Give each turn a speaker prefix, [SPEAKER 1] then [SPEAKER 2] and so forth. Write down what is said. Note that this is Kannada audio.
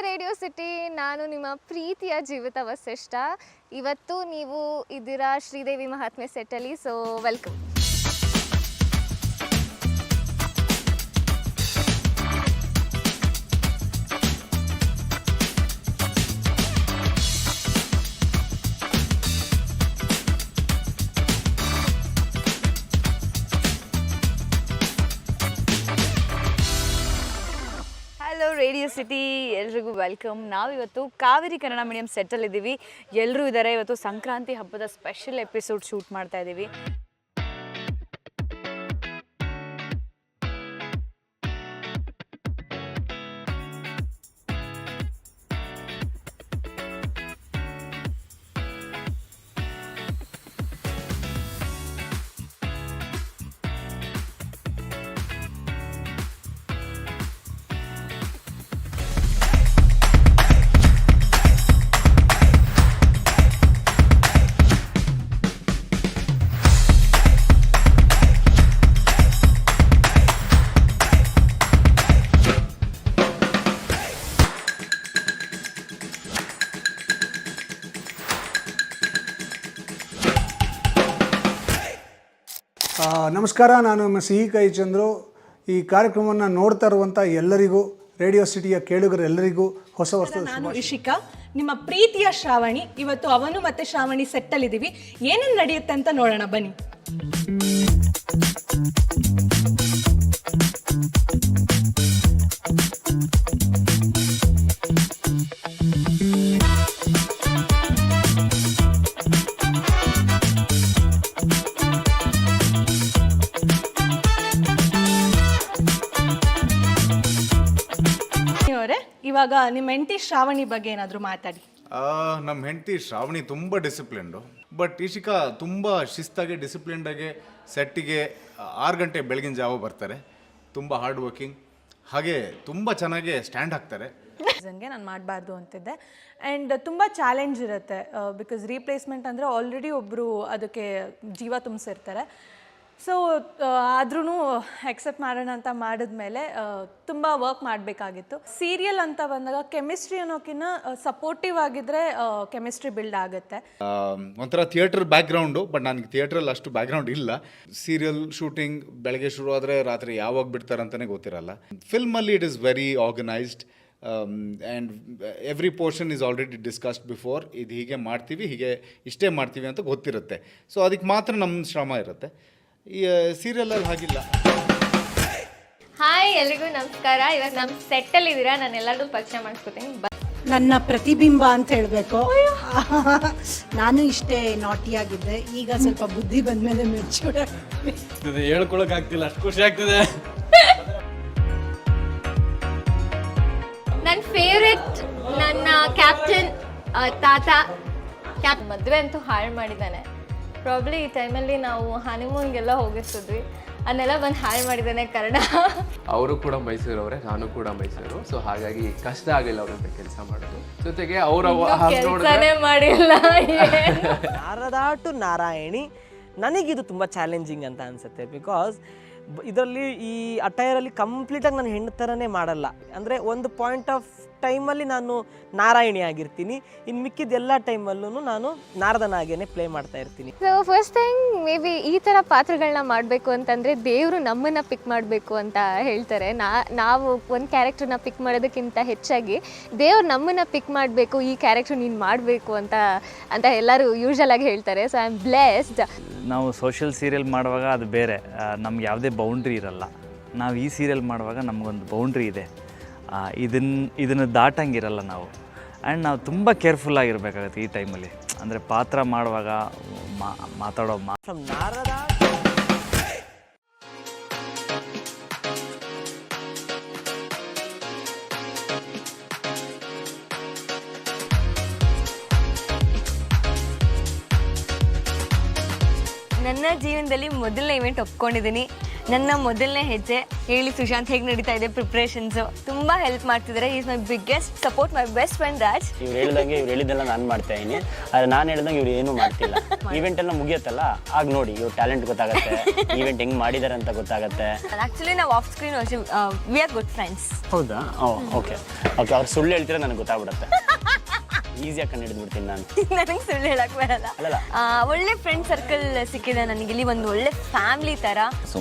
[SPEAKER 1] Radio city. ನಾನು ನಿಮ್ಮ ಪ್ರೀತಿಯ ಜೀವಿತ ವಸಿಷ್ಠ. ಇವತ್ತು ನೀವು ಇದ್ದೀರಾ ಶ್ರೀದೇವಿ ಮಹಾತ್ಮೆ ಸೆಟ್ಟಲ್ಲಿ. So welcome.
[SPEAKER 2] Hello radio city, ಎಲ್ರಿಗೂ ವೆಲ್ಕಮ್. ನಾವಿವತ್ತು ಕಾವೇರಿ ಕನ್ನಡ ಮೀಡಿಯಂ ಸೆಟ್ಟಲ್ಲಿದ್ದೀವಿ. ಎಲ್ಲರೂ ಇದ್ದಾರೆ. ಇವತ್ತು ಸಂಕ್ರಾಂತಿ ಹಬ್ಬದ ಸ್ಪೆಷಲ್ ಎಪಿಸೋಡ್ ಶೂಟ್ ಮಾಡ್ತಾ ಇದ್ದೀವಿ.
[SPEAKER 3] ನಮಸ್ಕಾರ, ನಾನು ನಿಮ್ಮ ಸಿಹಿ ಕೈ ಚಂದ್ರು. ಈ ಕಾರ್ಯಕ್ರಮವನ್ನು ನೋಡ್ತಾ ಇರುವಂಥ ಎಲ್ಲರಿಗೂ, ರೇಡಿಯೋ ಸಿಟಿಯ ಕೇಳುಗರೆಲ್ಲರಿಗೂ ಹೊಸ ವರ್ಷದ
[SPEAKER 4] ನಾನು ಇಶಿಕಾ, ನಿಮ್ಮ ಪ್ರೀತಿಯ ಶ್ರಾವಣಿ. ಇವತ್ತು ಅವನು ಮತ್ತೆ ಶ್ರಾವಣಿ ಸೆಟ್ಟಲ್ಲಿದ್ದೀವಿ. ಏನೇನು ನಡೆಯುತ್ತೆ ಅಂತ ನೋಡೋಣ ಬನ್ನಿ. ಇವಾಗ ನಿಮ್ಮ ಹೆಂಡತಿ ಶ್ರಾವಣಿ ಬಗ್ಗೆ ಏನಾದರೂ ಮಾತಾಡಿ.
[SPEAKER 5] ನಮ್ಮ ಹೆಂಡತಿ ಶ್ರಾವಣಿ ತುಂಬ ಡಿಸಿಪ್ಲಿನ್ಡು. ಬಟ್ ಇಶಿಕಾ ತುಂಬ ಶಿಸ್ತಾಗಿ ಡಿಸಿಪ್ಲಿನ್ಡಾಗಿ ಸೆಟ್ಟಿಗೆ 6 ಗಂಟೆ ಬೆಳಗಿನ ಜಾವ ಬರ್ತಾರೆ. ತುಂಬ ಹಾರ್ಡ್ ವರ್ಕಿಂಗ್, ಹಾಗೆ ತುಂಬ ಚೆನ್ನಾಗಿ ಸ್ಟ್ಯಾಂಡ್ ಹಾಕ್ತಾರೆ.
[SPEAKER 4] ಸೀಸನ್ಗೆ ನಾನು ಮಾಡಬಾರ್ದು ಅಂತಿದ್ದೆ. ಆ್ಯಂಡ್ ತುಂಬ ಚಾಲೆಂಜ್ ಇರುತ್ತೆ, ಬಿಕಾಸ್ ರೀಪ್ಲೇಸ್ಮೆಂಟ್ ಅಂದರೆ ಆಲ್ರೆಡಿ ಒಬ್ಬರು ಅದಕ್ಕೆ ಜೀವ ತುಂಬಿಸಿರ್ತಾರೆ. ಸೊ ಆದ್ರೂ ಎಕ್ಸೆಪ್ಟ್ ಮಾಡೋಣ ಅಂತ ಮಾಡಿದ್ಮೇಲೆ ತುಂಬ ವರ್ಕ್ ಮಾಡಬೇಕಾಗಿತ್ತು. ಸೀರಿಯಲ್ ಅಂತ ಬಂದಾಗ ಕೆಮಿಸ್ಟ್ರಿ ಅನ್ನೋಕ್ಕಿಂತ ಸಪೋರ್ಟಿವ್ ಆಗಿದ್ರೆ ಕೆಮಿಸ್ಟ್ರಿ ಬಿಲ್ಡ್ ಆಗುತ್ತೆ.
[SPEAKER 5] ಒಂಥರ ಥಿಯೇಟರ್ ಬ್ಯಾಕ್ಗ್ರೌಂಡು, ಬಟ್ ನನಗೆ ಥಿಯೇಟ್ರಲ್ಲಿ ಅಷ್ಟು ಬ್ಯಾಕ್ಗ್ರೌಂಡ್ ಇಲ್ಲ. ಸೀರಿಯಲ್ ಶೂಟಿಂಗ್ ಬೆಳಗ್ಗೆ ಶುರು ಆದರೆ ರಾತ್ರಿ ಯಾವಾಗ ಬಿಡ್ತಾರೆ ಅಂತಲೇ ಗೊತ್ತಿರಲ್ಲ. ಫಿಲ್ಮಲ್ಲಿ it is very organised and every portion is already discussed before. ಇದು ಹೀಗೆ ಮಾಡ್ತೀವಿ, ಹೀಗೆ ಇಷ್ಟೇ ಮಾಡ್ತೀವಿ ಅಂತ ಗೊತ್ತಿರುತ್ತೆ. ಸೊ ಅದಕ್ಕೆ ಮಾತ್ರ ನಮ್ಮ ಶ್ರಮ ಇರುತ್ತೆ. ಈ ಸೀರಿಯಲಲ್ಲಿ ಹಾಗಿಲ್ಲ.
[SPEAKER 1] ಹಾಯ್, ಎಲ್ರಿಗೂ ನಮಸ್ಕಾರ. ಇವಾಗ ನಮ್ಮ ಸೆಟ್ಟಲ್ಲಿ ಇದ್ದೀರಾ. ನಾನು ಎಲ್ಲರಿಗೂ ಪರಿಚಯ ಮಾಡಿಸ್ಕೊತೀನಿ.
[SPEAKER 6] ನನ್ನ ಪ್ರತಿಬಿಂಬ ಅಂತ ಹೇಳಬೇಕು. ನಾನು ಇಷ್ಟೇ ನಾಟಿಯಾಗಿದ್ದೆ, ಈಗ ಸ್ವಲ್ಪ ಬುದ್ಧಿ ಬಂದ್ಮೇಲೆ ಮೆಚೂರ್ ಆಗ್ತಿದೆ.
[SPEAKER 7] ಹೇಳ್ಕೊಳಕ್ ಆಗ್ತಿಲ್ಲ, ಅಷ್ಟು ಖುಷಿ ಆಗ್ತಿದೆ.
[SPEAKER 1] ನನ್ನ ಫೇವ್ರೆಟ್ ನನ್ನ ಕ್ಯಾಪ್ಟನ್ ತಾತ. ಮದುವೆ ಅಂತೂ ಹಾಳು ಮಾಡಿದ್ದಾನೆ. ಪ್ರಾಬ್ಲಿ ಈ ಟೈಮಲ್ಲಿ ನಾವು ಹನಿಮೂನ್ಗೆಲ್ಲ ಹೋಗಿರ್ತಿದ್ವಿ, ಅದನ್ನೆಲ್ಲ ಬಂದು ಹಾಳು ಮಾಡಿದ್ದಾನೆ ಕನ್ನಡ.
[SPEAKER 7] ಅವರು ಕೂಡ ಮೈಸೂರವರೇ, ನಾನು ಕೂಡ ಮೈಸೂರು. ಸೊ ಹಾಗಾಗಿ ಕಷ್ಟ ಆಗಿಲ್ಲ ಅವ್ರ ಜೊತೆ ಕೆಲಸ ಮಾಡೋದು. ಜೊತೆಗೆ
[SPEAKER 1] ಕೆಲಸನೇ ಮಾಡಿಲ್ಲ.
[SPEAKER 8] ನಾರದಾಟು ನಾರಾಯಣಿ, ನನಗಿದು ತುಂಬ ಚಾಲೆಂಜಿಂಗ್ ಅಂತ ಅನಿಸುತ್ತೆ. ಬಿಕಾಸ್ ಇದರಲ್ಲಿ ಈ ಅಟೈರಲ್ಲಿ ಕಂಪ್ಲೀಟಾಗಿ ನಾನು ಹೆಣ್ಣು ಥರನೇ ಮಾಡಲ್ಲ. ಅಂದರೆ ಒಂದು ಪಾಯಿಂಟ್ ಆಫ್ ಟೈಮಲ್ಲಿ ನಾನು ನಾರಾಯಣಿ ಆಗಿರ್ತೀನಿ, ಇನ್ನು ಮಿಕ್ಕಿದ ಎಲ್ಲ ಟೈಮಲ್ಲೂ ನಾನು ನಾರದನಾಗೇನೆ ಪ್ಲೇ ಮಾಡ್ತಾ ಇರ್ತೀನಿ.
[SPEAKER 1] So first thing may be ಈ ಥರ ಪಾತ್ರಗಳನ್ನ ಮಾಡಬೇಕು ಅಂತಂದರೆ ದೇವರು ನಮ್ಮನ್ನು ಪಿಕ್ ಮಾಡಬೇಕು ಅಂತ ಹೇಳ್ತಾರೆ. ನಾವು ಒಂದು ಕ್ಯಾರೆಕ್ಟರ್ನ ಪಿಕ್ ಮಾಡೋದಕ್ಕಿಂತ ಹೆಚ್ಚಾಗಿ ದೇವ್ರು ನಮ್ಮನ್ನು ಪಿಕ್ ಮಾಡಬೇಕು, ಈ ಕ್ಯಾರೆಕ್ಟರ್ ನೀನು ಮಾಡಬೇಕು ಅಂತ ಎಲ್ಲರೂ ಯೂಶಲ್ ಆಗಿ ಹೇಳ್ತಾರೆ. So I am blessed.
[SPEAKER 9] ನಾವು ಸೋಷಿಯಲ್ ಸೀರಿಯಲ್ ಮಾಡುವಾಗ ಅದು ಬೇರೆ, ನಮ್ಗೆ ಯಾವುದೇ ಬೌಂಡ್ರಿ ಇರಲ್ಲ. ನಾವು ಈ ಸೀರಿಯಲ್ ಮಾಡುವಾಗ ನಮಗೊಂದು ಬೌಂಡ್ರಿ ಇದೆ, ಇದನ್ನು ದಾಟಂಗಿರಲ್ಲ ನಾವು. ಆ್ಯಂಡ್ ನಾವು ತುಂಬ ಕೇರ್ಫುಲ್ಲಾಗಿರ್ಬೇಕಾಗುತ್ತೆ ಈ ಟೈಮಲ್ಲಿ. ಅಂದರೆ ಪಾತ್ರ ಮಾಡುವಾಗ ಮಾತಾಡೋ
[SPEAKER 8] ಫ್ರಮ್ ನಾರದ
[SPEAKER 2] ನನ್ನ ಜೀವನದಲ್ಲಿ ಮೊದಲನೇ ಇವೆಂಟ್ ಒಪ್ಕೊಂಡಿದ್ದೀನಿ.
[SPEAKER 10] ನನ್ನ ಮೊದಲನೇ ಹೆಜ್ಜೆ. ಹೇಳಿ ಸುಶಾಂತ್, ಹೇಗೆ ನಡೀತಾ ಇದೆ ಪ್ರಿಪ್ರೇಷನ್ಸ್? ತುಂಬಾ ಹೆಲ್ಪ್ ಮಾಡ್ತಿದ್ದಾರೆ. Is my biggest support, my best friend Raj.
[SPEAKER 11] ಇವ್ರು ಹೇಳಿದಂಗೆ ಇವ್ರು ಹೇಳಿದ್ದೆಲ್ಲ ನಾನು ಮಾಡ್ತಾ ಇದೀನಿ, ಆದ್ರೆ ನಾನು ಹೇಳಿದಂಗೆ ಇವ್ರು ಏನೂ ಮಾಡ್ತಿಲ್ಲ. ಈವೆಂಟ್ ಎಲ್ಲ ಮುಗಿಯತ್ತಲ್ಲ, ಆಗ ನೋಡಿ ಇವ್ರು ಟ್ಯಾಲೆಂಟ್ ಗೊತ್ತಾಗತ್ತೆ, ಈವೆಂಟ್ ಹೆಂಗ್ ಮಾಡಿದಾರೆ ಅಂತ ಗೊತ್ತಾಗತ್ತೆ.
[SPEAKER 10] ಆಕ್ಚುಲಿ ನಾವು off screen we are good friends.
[SPEAKER 11] ಹೌದಾ? Okay okay. ಅವ್ರು ಸುಳ್ಳು ಹೇಳ್ತೀರಾ ನನಗೆ ಗೊತ್ತಾಗ್ಬಿಡತ್ತೆ, ಈಸಿಯಾಗಿ ಕಂಡು ಹಿಡಿದ್ಬಿಡ್ತೀನಿ ನಾನು.
[SPEAKER 10] ನನಗೆ ಸುಳ್ಳು ಹೇಳಕ್ ಬರಲ್ಲ.
[SPEAKER 11] ಅಲ್ಲಲ್ಲ,
[SPEAKER 10] ಒಳ್ಳೆ ಫ್ರೆಂಡ್ ಸರ್ಕಲ್ ಸಿಕ್ಕಿದೆ ನನಗೆ ಇಲ್ಲಿ, ಒಂದು ಒಳ್ಳೆ ಫ್ಯಾಮಿಲಿ ತರ.
[SPEAKER 12] ಸೊ